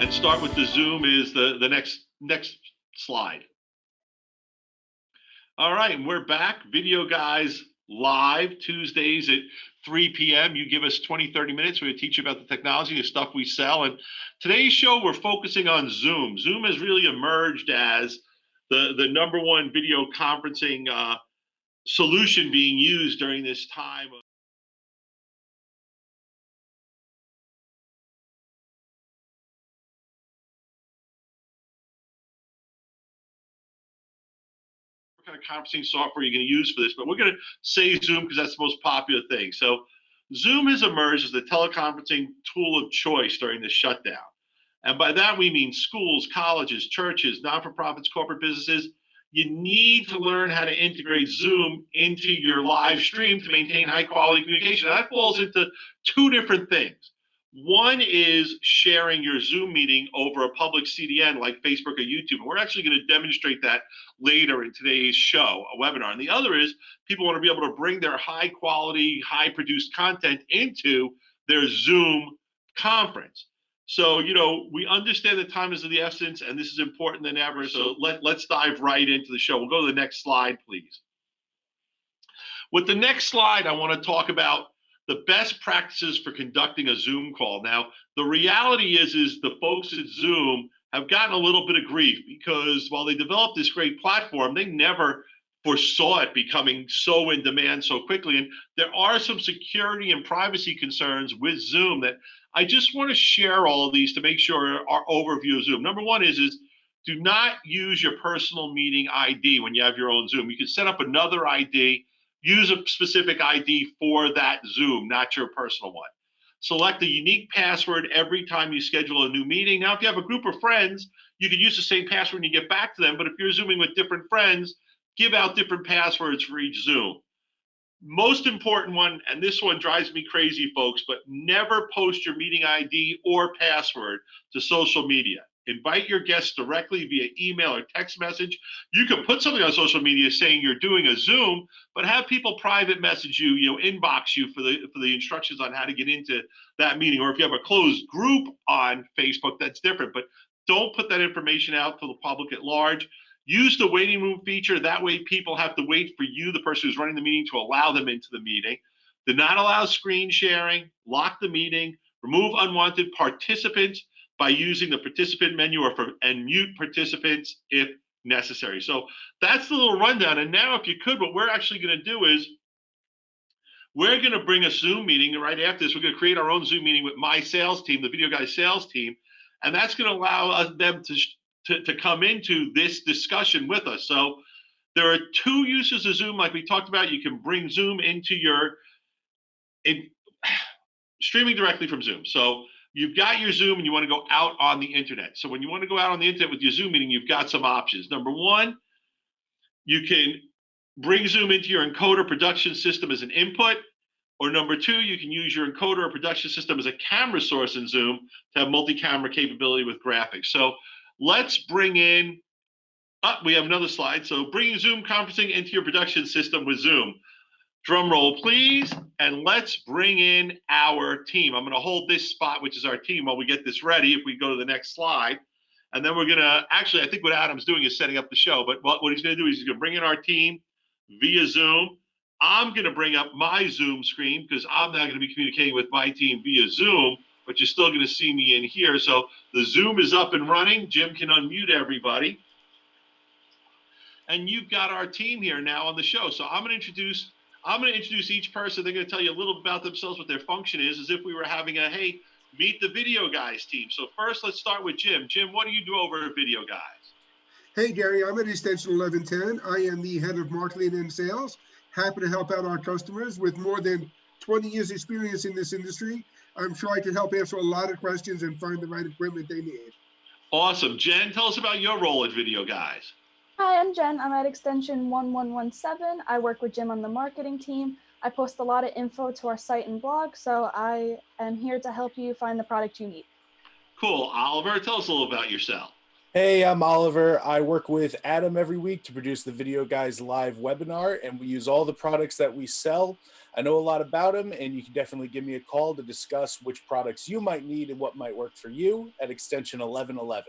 and start with the Zoom is the next slide. All right, and we're back. Video Guys live Tuesdays at 3 p.m. You give us 20, 30 minutes. We're going to teach you about the technology, the stuff we sell. And today's show, we're focusing on Zoom. Zoom has really emerged as the #1 video conferencing solution being used during this time. What kind of conferencing software you're going to use for this, but we're going to say Zoom because that's the most popular thing. So Zoom has emerged as the teleconferencing tool of choice during the shutdown. And by that, we mean schools, colleges, churches, non-for-profits, corporate businesses. You need to learn how to integrate Zoom into your live stream to maintain high quality communication. And that falls into two different things. One is sharing your Zoom meeting over a public CDN like Facebook or YouTube. And we're actually going to demonstrate that later in today's show, a webinar. And the other is people want to be able to bring their high quality, high produced content into their Zoom conference. So, you know, we understand that time is of the essence and this is important than ever. So let's dive right into the show. We'll go to the next slide, please. With the next slide, I want to talk about the best practices for conducting a Zoom call. Now, the reality is the folks at Zoom have gotten a little bit of grief because while they developed this great platform, they never foresaw it becoming so in demand so quickly. And there are some security and privacy concerns with Zoom that I just want to share all of these to make sure our overview of Zoom. Number one is do not use your personal meeting ID when you have your own Zoom. You can set up another ID. Use a specific ID for that Zoom, not your personal one. Select a unique password every time you schedule a new meeting. Now, if you have a group of friends, you can use the same password when you get back to them. But if you're Zooming with different friends, give out different passwords for each Zoom. Most important one, and this one drives me crazy, folks, but never post your meeting ID or password to social media. Invite your guests directly via email or text message. You can put something on social media saying you're doing a Zoom, but have people private message you, inbox you for the instructions on how to get into that meeting. Or if you have a closed group on Facebook, that's different. But don't put that information out to the public at large. Use the waiting room feature. That way people have to wait for you, the person who's running the meeting, to allow them into the meeting. Do not allow screen sharing. Lock the meeting. Remove unwanted participants by using the participant menu and mute participants if necessary. So that's the little rundown. And now, if you could, what we're actually going to do is we're going to bring a Zoom meeting right after this. We're going to create our own Zoom meeting with my sales team, the Video Guys sales team, and that's going to allow them to come into this discussion with us. So there are two uses of Zoom, like we talked about. You can bring Zoom into streaming directly from Zoom. So you've got your Zoom and you want to go out on the internet. So when you want to go out on the internet with your Zoom meeting, you've got some options. Number one, you can bring Zoom into your encoder production system as an input. Or number two, you can use your encoder or production system as a camera source in Zoom to have multi-camera capability with graphics. So let's bring in, we have another slide. So bringing Zoom conferencing into your production system with Zoom. Drum roll, please. And let's bring in our team. I'm going to hold this spot, which is our team, while we get this ready. If we go to the next slide. And then we're going to, actually, I think what Adam's doing is setting up the show. But what he's going to do is he's going to bring in our team via Zoom. I'm going to bring up my Zoom screen because I'm now going to be communicating with my team via Zoom. But you're still going to see me in here. So the Zoom is up and running. Jim can unmute everybody. And you've got our team here now on the show. So I'm going to introduce each person. They're going to tell you a little about themselves, what their function is, as if we were having a, hey, meet the Video Guys team. So first, let's start with Jim. Jim, what do you do over at Video Guys? Hey, Gary, I'm at Extension 1110. I am the head of marketing and sales. Happy to help out our customers with more than 20 years experience in this industry. I'm sure I can help answer a lot of questions and find the right equipment they need. Awesome. Jen, tell us about your role at Video Guys. Hi, I'm Jen. I'm at extension 1117. I work with Jim on the marketing team. I post a lot of info to our site and blog, so I am here to help you find the product you need. Cool. Oliver, tell us a little about yourself. Hey, I'm Oliver. I work with Adam every week to produce the Videoguys live webinar, and we use all the products that we sell. I know a lot about them, and you can definitely give me a call to discuss which products you might need and what might work for you at extension 1111.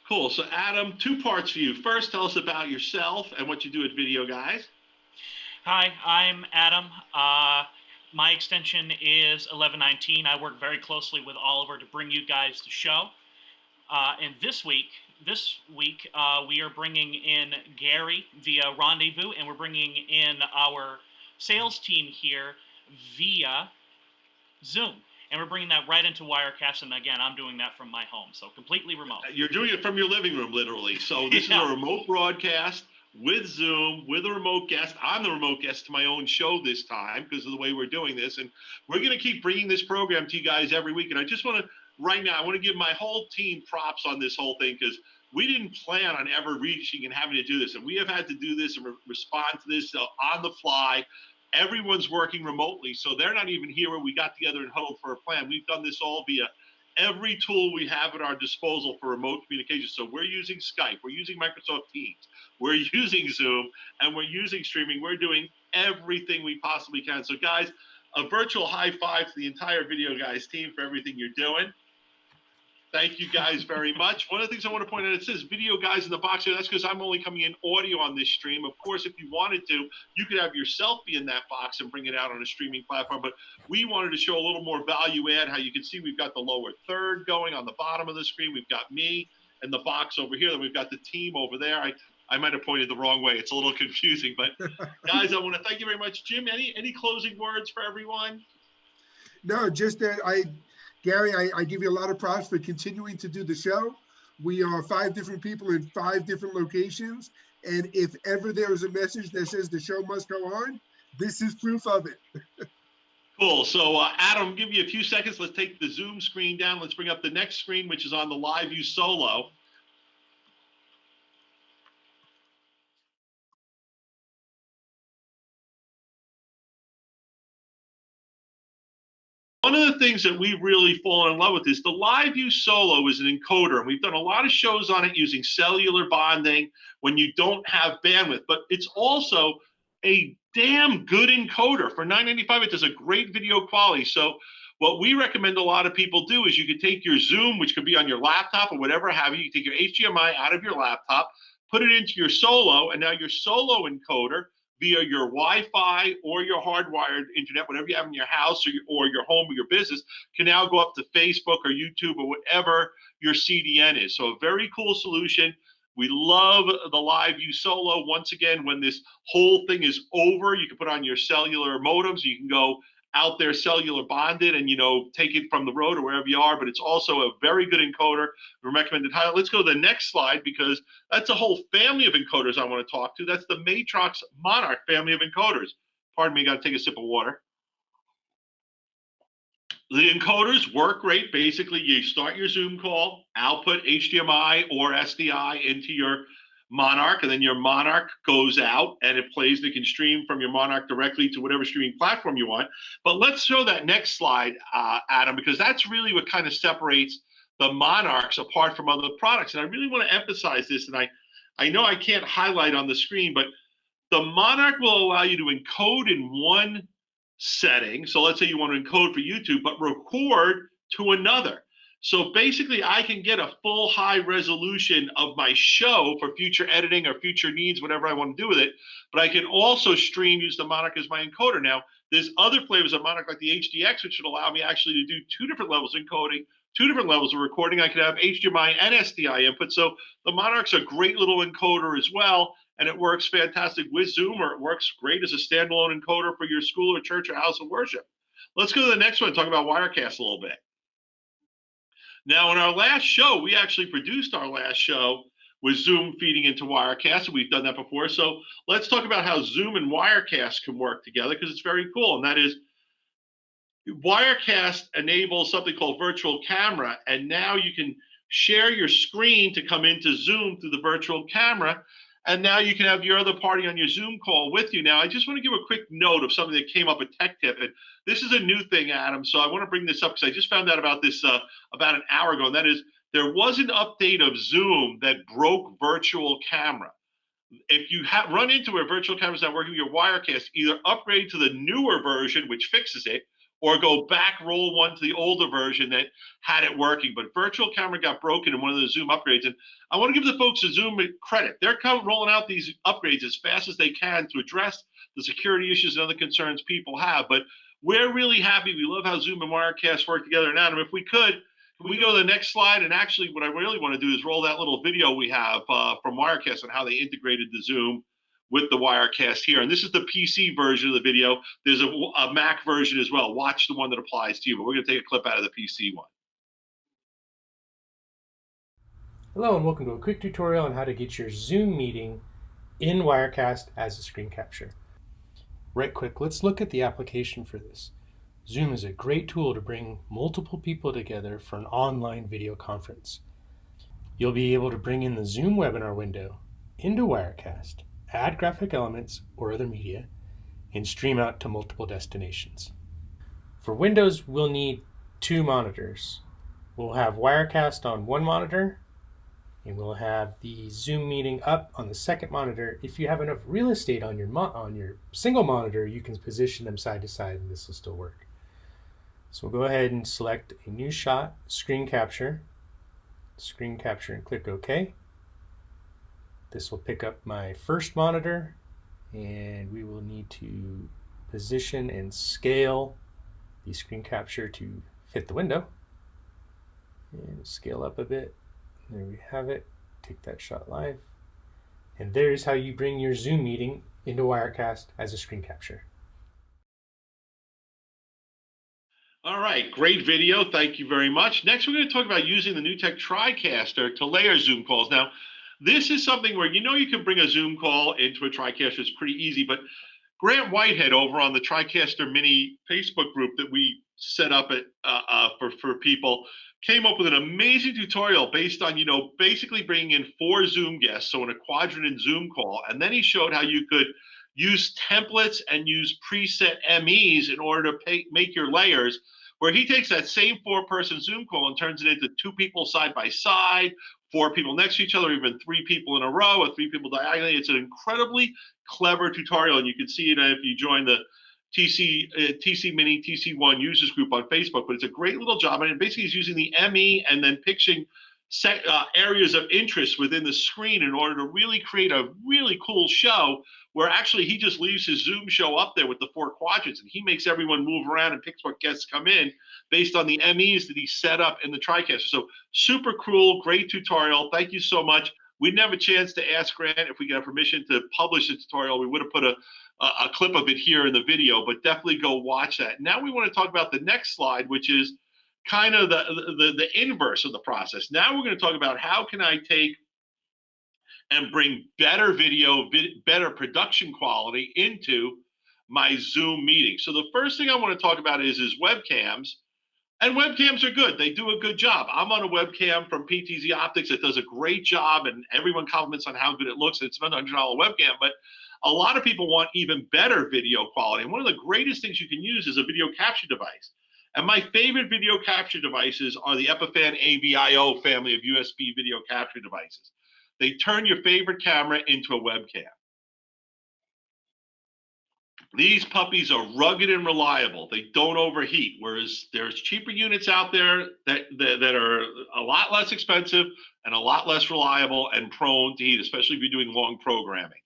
Cool. So Adam, two parts for you. First, tell us about yourself and what you do at Videoguys. Hi, I'm Adam. My extension is 1119. I work very closely with Oliver to bring you guys the show. And this week, we are bringing in Gary via Rendezvous, and we're bringing in our sales team here via Zoom. And we're bringing that right into Wirecast, and again, I'm doing that from my home, so completely remote. You're doing it from your living room, literally. So this is a remote broadcast with Zoom, with a remote guest. I'm the remote guest to my own show this time because of the way we're doing this. And we're going to keep bringing this program to you guys every week. And I just want to, right now, I want to give my whole team props on this whole thing because we didn't plan on ever reaching and having to do this. And we have had to do this and respond to this on the fly. Everyone's working remotely, so they're not even here where we got together and huddled for a plan. We've done this all via every tool we have at our disposal for remote communication. So we're using Skype, we're using Microsoft Teams, we're using Zoom, and we're using streaming. We're doing everything we possibly can. So guys, a virtual high five to the entire Videoguys team for everything you're doing. Thank you guys very much. One of the things I want to point out, it says Videoguys in the box here. That's because I'm only coming in audio on this stream. Of course, if you wanted to, you could have yourself be in that box and bring it out on a streaming platform. But we wanted to show a little more value add. How you can see we've got the lower third going on the bottom of the screen. We've got me and the box over here. Then we've got the team over there. I might have pointed the wrong way. It's a little confusing. But guys, I want to thank you very much. Jim, any closing words for everyone? No, just that Gary, I give you a lot of props for continuing to do the show. We are 5 different people in 5 different locations. And if ever there is a message that says the show must go on, this is proof of it. Cool. So Adam, give you a few seconds. Let's take the Zoom screen down. Let's bring up the next screen, which is on the LiveU Solo. One of the things that we've really fallen in love with is the LiveU Solo is an encoder, and we've done a lot of shows on it using cellular bonding when you don't have bandwidth, but it's also a damn good encoder. For $9.95, it does a great video quality. So what we recommend a lot of people do is you could take your Zoom, which could be on your laptop or whatever have you, you take your HDMI out of your laptop, put it into your Solo, and now your Solo encoder via your Wi-Fi or your hardwired internet, whatever you have in your house or your home or your business, can now go up to Facebook or YouTube or whatever your CDN is. So a very cool solution. We love the LiveU Solo. Once again, when this whole thing is over, you can put on your cellular modems. You can go out there cellular bonded and, take it from the road or wherever you are. But it's also a very good encoder. We recommend it highly. Let's go to the next slide because that's a whole family of encoders I want to talk to. That's the Matrox Monarch family of encoders. Pardon me, got to take a sip of water. The encoders work great. Basically, you start your Zoom call, output HDMI or SDI into your Monarch, and then your Monarch goes out and it plays. They can stream from your Monarch directly to whatever streaming platform you want. But let's show that next slide, Adam, because that's really what kind of separates the Monarchs apart from other products. And I really want to emphasize this, and I know I can't highlight on the screen, but the Monarch will allow you to encode in one setting. So let's say you want to encode for YouTube, but record to another. So basically, I can get a full high resolution of my show for future editing or future needs, whatever I want to do with it. But I can also use the Monarch as my encoder. Now, there's other flavors of Monarch like the HDX, which would allow me actually to do 2 different levels of encoding, 2 different levels of recording. I could have HDMI and SDI input. So the Monarch's a great little encoder as well. And it works fantastic with Zoom, or it works great as a standalone encoder for your school or church or house of worship. Let's go to the next one and talk about Wirecast a little bit. Now, in our last show, we actually produced our last show with Zoom feeding into Wirecast, and we've done that before. So let's talk about how Zoom and Wirecast can work together, because it's very cool. And that is, Wirecast enables something called virtual camera, and now you can share your screen to come into Zoom through the virtual camera. And now you can have your other party on your Zoom call with you. Now, I just want to give a quick note of something that came up at Tech Tip. And this is a new thing, Adam. So I want to bring this up because I just found out about this about an hour ago. And that is, there was an update of Zoom that broke virtual camera. If you run into a virtual camera is not working with your Wirecast, either upgrade to the newer version, which fixes it, or go back, roll one to the older version that had it working. But virtual camera got broken in one of the Zoom upgrades. And I want to give the folks at Zoom credit. They're rolling out these upgrades as fast as they can to address the security issues and other concerns people have. But we're really happy. We love how Zoom and Wirecast work together. And Adam, if we could, can we go to the next slide? And actually, what I really want to do is roll that little video we have from Wirecast on how they integrated the Zoom with the Wirecast here. And this is the PC version of the video. There's a Mac version as well. Watch the one that applies to you, but we're going to take a clip out of the PC one. Hello and welcome to a quick tutorial on how to get your Zoom meeting in Wirecast as a screen capture. Right quick, let's look at the application for this. Zoom is a great tool to bring multiple people together for an online video conference. You'll be able to bring in the Zoom webinar window into Wirecast, add graphic elements or other media, and stream out to multiple destinations. For Windows, we'll need 2 monitors. We'll have Wirecast on one monitor, and we'll have the Zoom meeting up on the second monitor. If you have enough real estate on your single monitor, you can position them side to side and this will still work. So we'll go ahead and select a new shot, screen capture, and click OK. This will pick up my first monitor, and we will need to position and scale the screen capture to fit the window. And scale up a bit. There we have it. Take that shot live. And there's how you bring your Zoom meeting into Wirecast as a screen capture. All right, great video. Thank you very much. Next, we're going to talk about using the NewTek TriCaster to layer Zoom calls. Now, this is something where you can bring a Zoom call into a TriCaster. It's pretty easy, but Grant Whitehead over on the TriCaster Mini Facebook group that we set up for people came up with an amazing tutorial based on, basically bringing in 4 Zoom guests, so in a quadrant Zoom call, and then he showed how you could use templates and use preset MEs in order to make your layers, where he takes that same 4-person Zoom call and turns it into 2 people side by side, 4 people next to each other, even 3 people in a row, or 3 people diagonally. It's an incredibly clever tutorial, and you can see it if you join the TC Mini TC1 users group on Facebook. But it's a great little job, and basically he's using the ME and then pitching areas of interest within the screen in order to really create a really cool show, where actually he just leaves his Zoom show up there with the 4 quadrants, and he makes everyone move around and picks what guests come in based on the MEs that he set up in the TriCaster. So super cool, great tutorial. Thank you so much. We didn't have a chance to ask Grant if we got permission to publish the tutorial. We would have put a clip of it here in the video, but definitely go watch that. Now we want to talk about the next slide, which is kind of the inverse of the process. Now we're going to talk about how can I take and bring better video, better production quality into my Zoom meeting. So the first thing I want to talk about is webcams. And webcams are good. They do a good job. I'm on a webcam from PTZOptics that does a great job, and everyone compliments on how good it looks. It's a $100 webcam, but a lot of people want even better video quality. And one of the greatest things you can use is a video capture device. And my favorite video capture devices are the Epiphan AVIO family of USB video capture devices. They turn your favorite camera into a webcam. These puppies are rugged and reliable. They don't overheat, whereas there's cheaper units out there that are a lot less expensive and a lot less reliable and prone to heat, especially if you're doing long programming.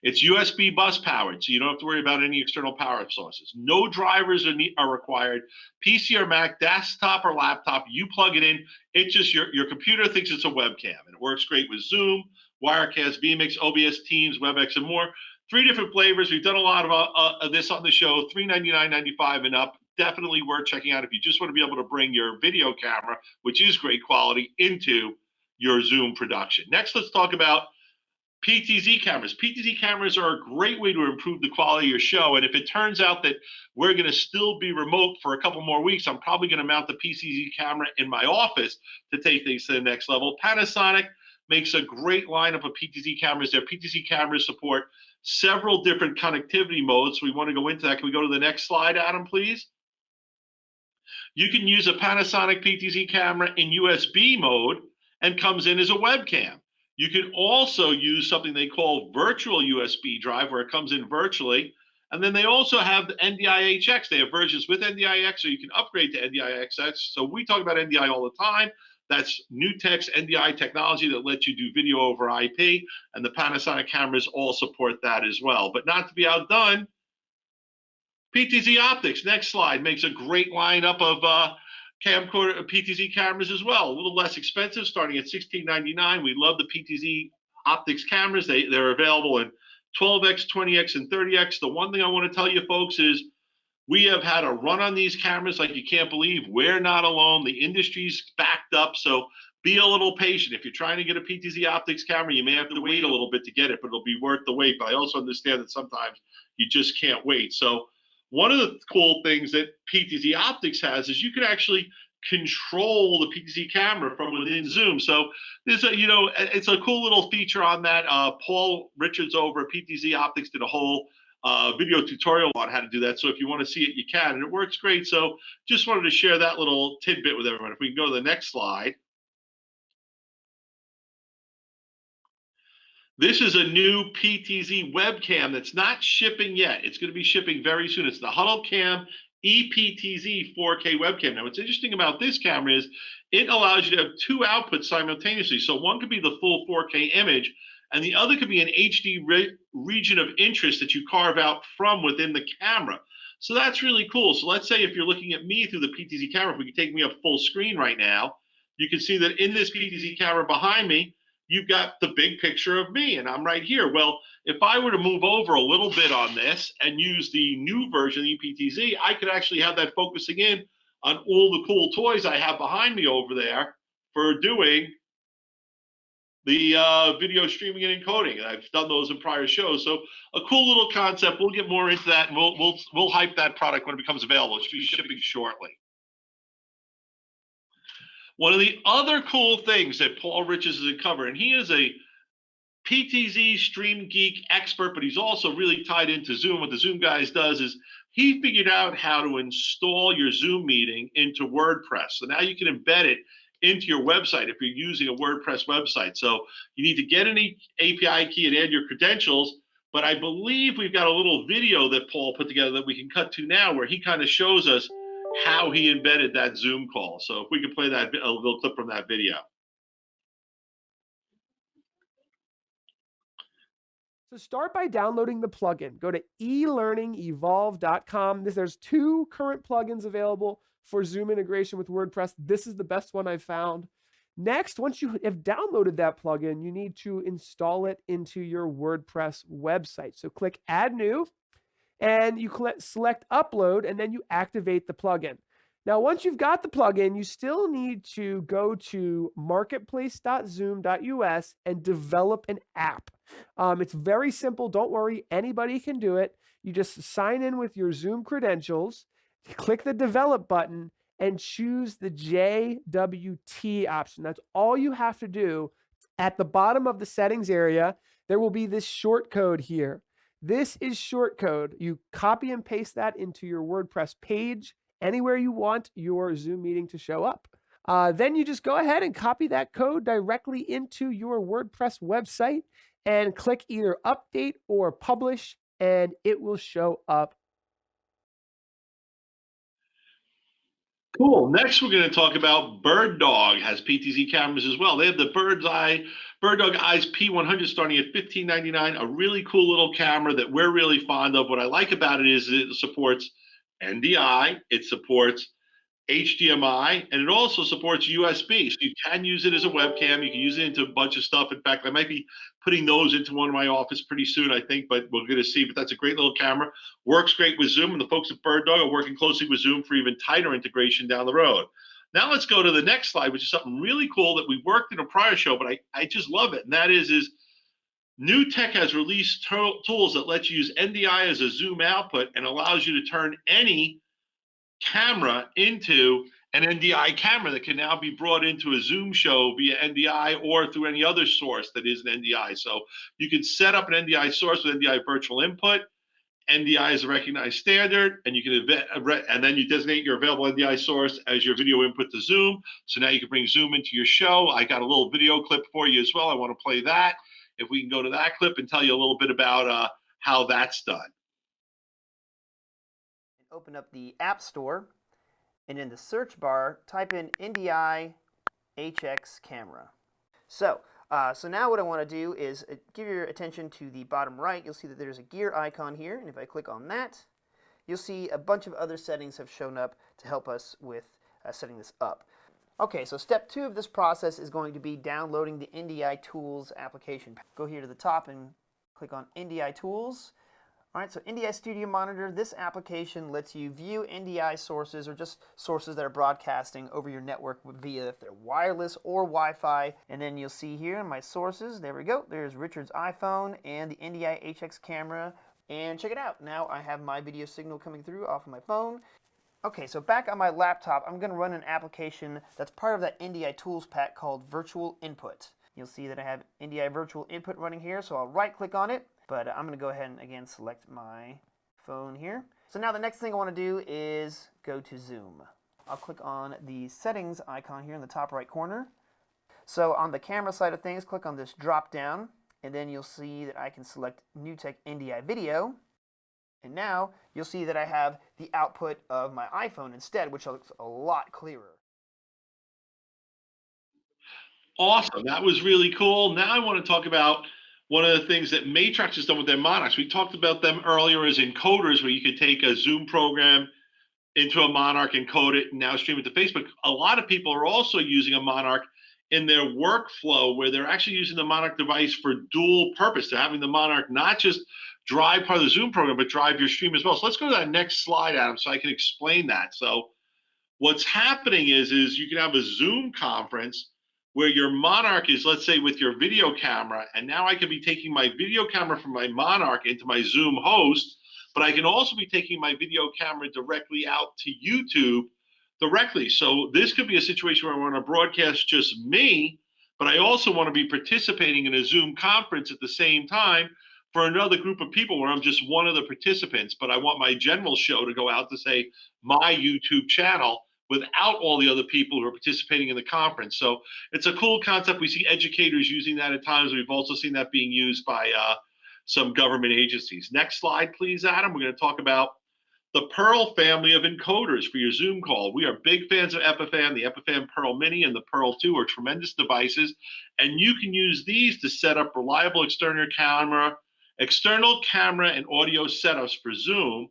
It's USB bus powered, so you don't have to worry about any external power sources. No drivers are required. PC or Mac, desktop or laptop, you plug it in. It's just your computer thinks it's a webcam, and it works great with Zoom, Wirecast, vMix, OBS, Teams, WebEx, and more. 3 different flavors. We've done a lot of this on the show. $399.95 and up. Definitely worth checking out if you just want to be able to bring your video camera, which is great quality, into your Zoom production. Next, let's talk about PTZ cameras. PTZ cameras are a great way to improve the quality of your show. And if it turns out that we're going to still be remote for a couple more weeks, I'm probably going to mount the PTZ camera in my office to take things to the next level. Panasonic makes a great lineup of PTZ cameras. Their PTZ cameras support several different connectivity modes. We want to go into that. Can we go to the next slide, Adam, please? You can use a Panasonic PTZ camera in USB mode and comes in as a webcam. You can also use something they call virtual USB drive, where it comes in virtually. And then they also have the NDI-HX. They have versions with NDI-X, so you can upgrade to NDI-XX. So we talk about NDI all the time. That's NewTek's NDI technology that lets you do video over IP, and the Panasonic cameras all support that as well. But not to be outdone, PTZOptics, next slide, makes a great lineup of camcorder PTZ cameras as well. A little less expensive, starting at $16.99. We love the PTZOptics cameras. They're available in 12x, 20x, and 30x. The one thing I want to tell you folks is we have had a run on these cameras like you can't believe. We're not alone. The industry's backed up, so be a little patient. If you're trying to get a PTZOptics camera, you may have to wait a little bit to get it, but it'll be worth the wait. But I also understand that sometimes you just can't wait. So one of the cool things that PTZOptics has is you can actually control the PTZ camera from within Zoom. So there's a, it's a cool little feature on that. Paul Richards over at PTZOptics did a whole video tutorial on how to do that. So if you want to see it, you can, and it works great. So just wanted to share that little tidbit with everyone. If we can go to the next slide. This is a new PTZ webcam that's not shipping yet. It's going to be shipping very soon. It's the HuddleCam ePTZ 4K webcam. Now, what's interesting about this camera is it allows you to have two outputs simultaneously. So one could be the full 4K image, and the other could be an HD region of interest that you carve out from within the camera. So that's really cool. So let's say if you're looking at me through the PTZ camera, if we could take me up full screen right now, you can see that in this PTZ camera behind me, you've got the big picture of me, and I'm right here. Well, if I were to move over a little bit on this and use the new version of ePTZ, I could actually have that focusing in on all the cool toys I have behind me over there for doing the video streaming and encoding. And I've done those in prior shows. So a cool little concept. We'll get more into that, and we'll hype that product when it becomes available. It should be shipping shortly. One of the other cool things that Paul Richards has uncovered, and he is a PTZ Stream Geek expert, but he's also really tied into Zoom. What the Zoom guys does is he figured out how to install your Zoom meeting into WordPress. So now you can embed it into your website if you're using a WordPress website. So you need to get an API key and add your credentials. But I believe we've got a little video that Paul put together that we can cut to now where he kind of shows us how he embedded that Zoom call. So if we could play that a little clip from that video. So start by downloading the plugin. Go to elearningevolve.com. There's two current plugins available for Zoom integration with WordPress. This is the best one I've found. Next, once you have downloaded that plugin, you need to install it into your WordPress website. So click Add New, and you select Upload, and then you activate the plugin. Now, once you've got the plugin, you still need to go to marketplace.zoom.us and develop an app. It's very simple. Don't worry. Anybody can do it. You just sign in with your Zoom credentials, click the Develop button, and choose the JWT option. That's all you have to do. At the bottom of the settings area, there will be this short code here. This is short code. You copy and paste that into your WordPress page, anywhere you want your Zoom meeting to show up. Then you just go ahead and copy that code directly into your WordPress website and click either Update or Publish, and it will show up. Cool. Next, we're going to talk about BirdDog has PTZ cameras as well. They have the BirdDog Eyes P100 starting at $15.99, a really cool little camera that we're really fond of. What I like about it is it supports NDI, it supports HDMI, and it also supports USB. So you can use it as a webcam. You can use it into a bunch of stuff. In fact, I might be putting those into one of my office pretty soon, I think, but we're going to see. But that's a great little camera. Works great with Zoom, and the folks at BirdDog are working closely with Zoom for even tighter integration down the road. Now let's go to the next slide, which is something really cool that we worked in a prior show, but I just love it. And that is NewTek has released tools that let you use NDI as a Zoom output and allows you to turn any camera into an NDI camera that can now be brought into a Zoom show via NDI or through any other source that is an NDI. So you can set up an NDI source with NDI virtual input, NDI is a recognized standard, and you can and then you designate your available NDI source as your video input to Zoom. So now you can bring Zoom into your show. I got a little video clip for you as well. I want to play that. If we can go to that clip and tell you a little bit about how that's done. Open up the App Store, and in the search bar, type in NDI HX camera. So now what I want to do is give your attention to the bottom right. You'll see that there's a gear icon here, and if I click on that, you'll see a bunch of other settings have shown up to help us with setting this up. Okay, so step 2 of this process is going to be downloading the NDI Tools application. Go here to the top and click on NDI Tools. All right, so NDI Studio Monitor, this application lets you view NDI sources or just sources that are broadcasting over your network via if they're wireless or Wi-Fi. And then you'll see here in my sources, there we go, there's Richard's iPhone and the NDI HX camera. And check it out, now I have my video signal coming through off of my phone. Okay, so back on my laptop, I'm going to run an application that's part of that NDI Tools pack called Virtual Input. You'll see that I have NDI Virtual Input running here, so I'll right-click on it. But I'm going to go ahead and, again, select my phone here. So now the next thing I want to do is go to Zoom. I'll click on the settings icon here in the top right corner. So on the camera side of things, click on this drop down, and then you'll see that I can select NewTek NDI Video. And now you'll see that I have the output of my iPhone instead, which looks a lot clearer. Awesome. That was really cool. Now I want to talk about one of the things that Matrox has done with their Monarchs. We talked about them earlier as encoders, where you could take a Zoom program into a Monarch, encode it, and now stream it to Facebook. A lot of people are also using a Monarch in their workflow, where they're actually using the Monarch device for dual purpose. They're having the Monarch not just drive part of the Zoom program, but drive your stream as well. So let's go to that next slide, Adam, so I can explain that. So what's happening is you can have a Zoom conference where your Monarch is, let's say, with your video camera, and now I can be taking my video camera from my Monarch into my Zoom host, but I can also be taking my video camera directly out to YouTube directly. So this could be a situation where I want to broadcast just me, but I also want to be participating in a Zoom conference at the same time for another group of people where I'm just one of the participants, but I want my general show to go out to, say, my YouTube channel without all the other people who are participating in the conference. So it's a cool concept. We see educators using that at times. We've also seen that being used by some government agencies. Next slide, please, Adam. We're going to talk about the Pearl family of encoders for your Zoom call. We are big fans of Epiphan. The Epiphan Pearl Mini and the Pearl 2 are tremendous devices, and you can use these to set up reliable external camera and audio setups for Zoom.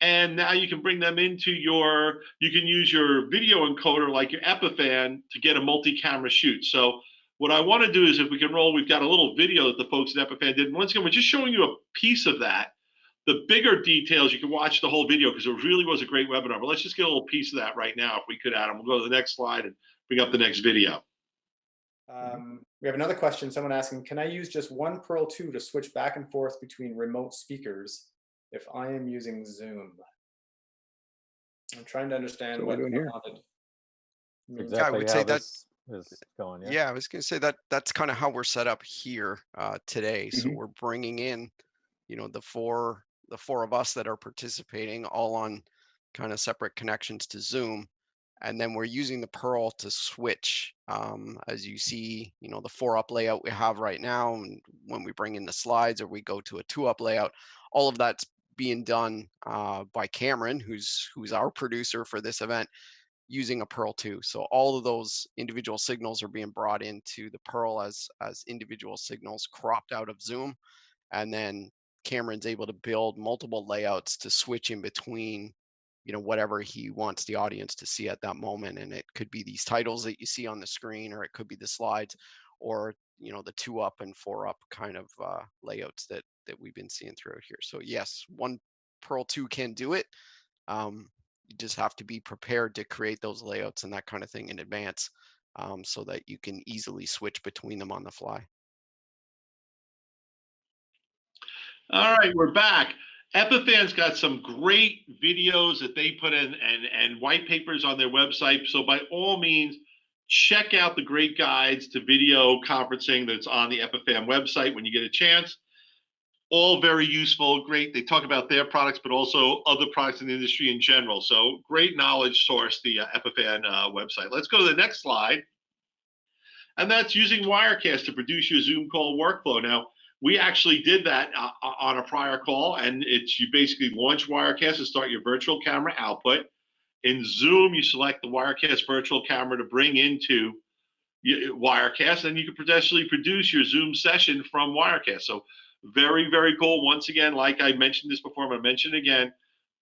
And now you can bring them into you can use your video encoder like your Epiphan to get a multi-camera shoot. So what I want to do is, if we can roll, we've got a little video that the folks at Epiphan did. And once again, we're just showing you a piece of that. The bigger details, you can watch the whole video because it really was a great webinar. But let's just get a little piece of that right now, if we could, Adam. We'll go to the next slide and bring up the next video. We have another question. Someone asking, can I use just one Pearl 2 to switch back and forth between remote speakers if I am using Zoom? I'm trying to understand what doing here. Exactly, I would say that's going. Yeah, I was going to say that's kind of how we're set up here today. So we're bringing in, the four of us that are participating all on kind of separate connections to Zoom, and then we're using the Pearl to switch. As you see, the 4-up layout we have right now, and when we bring in the slides or we go to a 2-up layout, all of that's being done by Cameron, who's our producer for this event, using a Pearl 2. So all of those individual signals are being brought into the Pearl as individual signals cropped out of Zoom, and then Cameron's able to build multiple layouts to switch in between, whatever he wants the audience to see at that moment. And it could be these titles that you see on the screen, or it could be the slides, or the 2-up and 4-up kind of layouts that we've been seeing throughout here. So yes, one Pearl 2 can do it. You just have to be prepared to create those layouts and that kind of thing in advance, so that you can easily switch between them on the fly. All right, we're back. Epiphan's got some great videos that they put in and white papers on their website. So by all means, check out the great guides to video conferencing that's on the Epiphan website when you get a chance. all very useful, great. They talk about their products, but also other products in the industry in general. So great knowledge source, the Epiphan website. Let's go to the next slide. And that's using Wirecast to produce your Zoom call workflow. Now, we actually did that on a prior call, and it's you basically launch Wirecast and start your virtual camera output. In Zoom, you select the Wirecast virtual camera to bring into Wirecast, and you can potentially produce your Zoom session from Wirecast. So very, very cool. Once again, like I mentioned this before, I'm going to mention it again.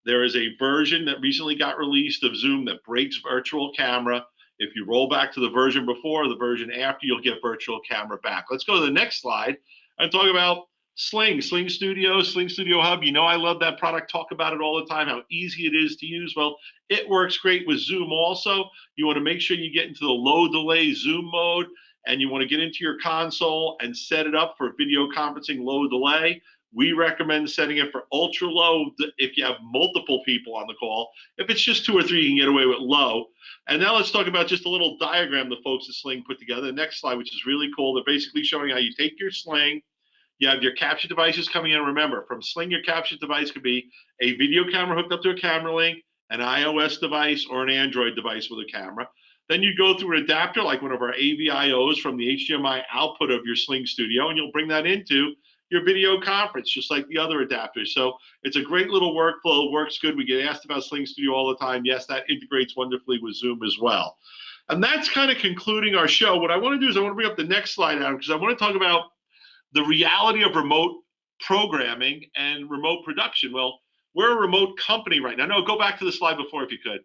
There is a version that recently got released of Zoom that breaks virtual camera. If you roll back to the version before, the version after, you'll get virtual camera back. Let's go to the next slide and talk about SlingStudio Hub. You know I love that product, talk about it all the time, how easy it is to use. Well, it works great with Zoom also. You want to make sure you get into the low delay Zoom mode, and you want to get into your console and set it up for video conferencing low delay. We recommend setting it for ultra low if you have multiple people on the call. If it's just 2 or 3, you can get away with low. And now let's talk about just a little diagram the folks at Sling put together. The next slide, which is really cool. They're basically showing how you take your Sling. You have your capture devices coming in. Remember, from Sling, your capture device could be a video camera hooked up to a camera link, an iOS device, or an Android device with a camera. Then you go through an adapter like one of our AVIOs from the HDMI output of your SlingStudio, and you'll bring that into your video conference, just like the other adapters. So it's a great little workflow. It works good. We get asked about SlingStudio all the time. Yes, that integrates wonderfully with Zoom as well. And that's kind of concluding our show. What I want to do is I want to bring up the next slide, Adam, because I want to talk about the reality of remote programming and remote production. Well, we're a remote company right now. No, go back to the slide before if you could.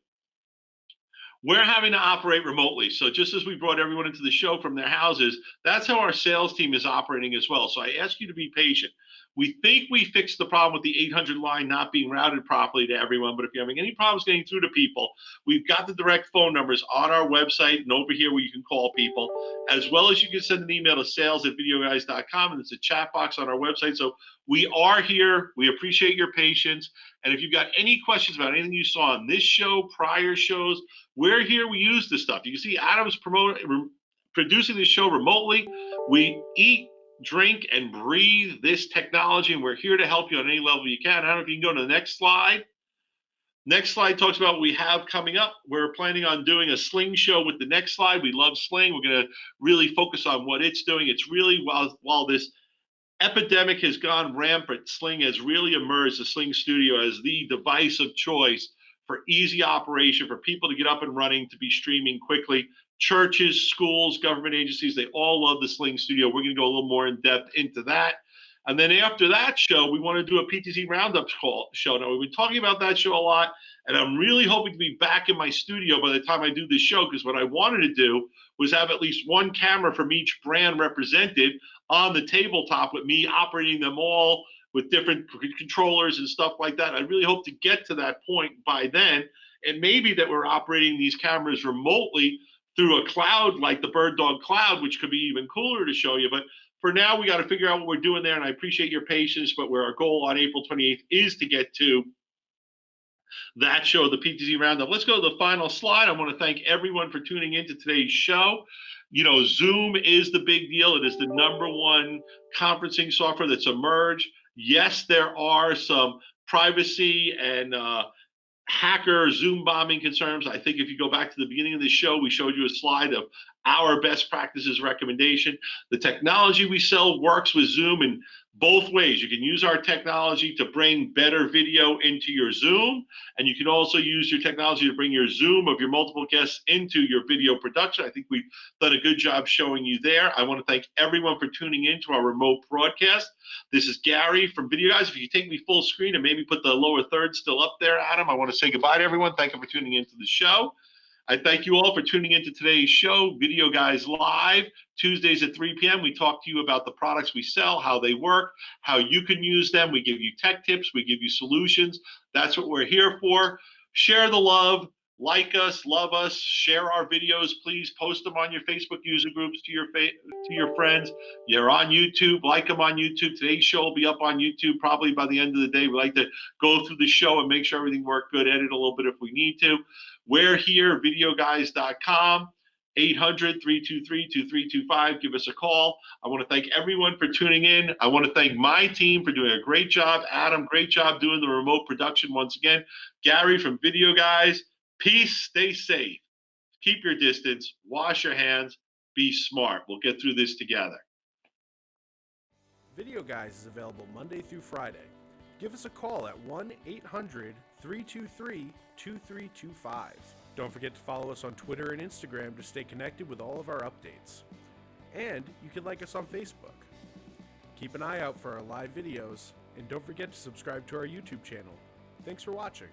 We're having to operate remotely. So just as we brought everyone into the show from their houses, that's how our sales team is operating as well. So I ask you to be patient. We think we fixed the problem with the 800 line not being routed properly to everyone, but if you're having any problems getting through to people, we've got the direct phone numbers on our website and over here where you can call people, as well as you can send an email to sales@videoguys.com, and there's a chat box on our website. So we are here. We appreciate your patience. And if you've got any questions about anything you saw on this show, prior shows, we're here. We use this stuff. You can see Adam's producing this show remotely. We eat, drink, and breathe this technology, and we're here to help you on any level you can. I don't know if you can go to the next slide. Next slide talks about what we have coming up. We're planning on doing a Sling show with the next slide. We love Sling. We're going to really focus on what it's doing. It's really, while this epidemic has gone rampant, Sling has really emerged, the SlingStudio, as the device of choice for easy operation, for people to get up and running, to be streaming quickly. Churches, schools, government agencies, they all love the SlingStudio. We're going to go a little more in depth into that. And then after that show, we want to do a PTZ Roundup show. Now, we've been talking about that show a lot, and I'm really hoping to be back in my studio by the time I do this show, because what I wanted to do was have at least one camera from each brand represented on the tabletop with me operating them all with different controllers and stuff like that. I really hope to get to that point by then. And maybe that we're operating these cameras remotely through a cloud like the BirdDog Cloud, which could be even cooler to show you. But for now, we got to figure out what we're doing there. And I appreciate your patience, but where our goal on April 28th is to get to that show, the PTZ Roundup. Let's go to the final slide. I want to thank everyone for tuning into today's show. You know, Zoom is the big deal. It is the #1 conferencing software that's emerged. Yes, there are some privacy and hacker Zoom bombing concerns. I think if you go back to the beginning of the show, we showed you a slide of our best practices recommendation. The technology we sell works with Zoom in both ways. You can use our technology to bring better video into your Zoom, and you can also use your technology to bring your Zoom of your multiple guests into your video production. I think we've done a good job showing you there. I want to thank everyone for tuning in to our remote broadcast. This is Gary from Videoguys. If you take me full screen and maybe put the lower third still up there, Adam, I want to say goodbye to everyone. Thank you for tuning into the show. I thank you all for tuning into today's show, Videoguys Live, Tuesdays at 3 p.m. We talk to you about the products we sell, how they work, how you can use them. We give you tech tips. We give you solutions. That's what we're here for. Share the love. Like us, love us, share our videos. Please post them on your Facebook user groups to your friends. You're on YouTube, like them on YouTube. Today's show will be up on YouTube probably by the end of the day. We like to go through the show and make sure everything worked good, edit a little bit if we need to. We're here, videoguys.com. 800-323-2325. Give us a call. I want to thank everyone for tuning in. I want to thank my team for doing a great job. Adam, great job doing the remote production once again. Gary from Videoguys, peace, stay safe. Keep your distance, wash your hands, be smart. We'll get through this together. Videoguys is available Monday through Friday. Give us a call at 1-800-323-2325. Don't forget to follow us on Twitter and Instagram to stay connected with all of our updates. And you can like us on Facebook. Keep an eye out for our live videos, and don't forget to subscribe to our YouTube channel. Thanks for watching.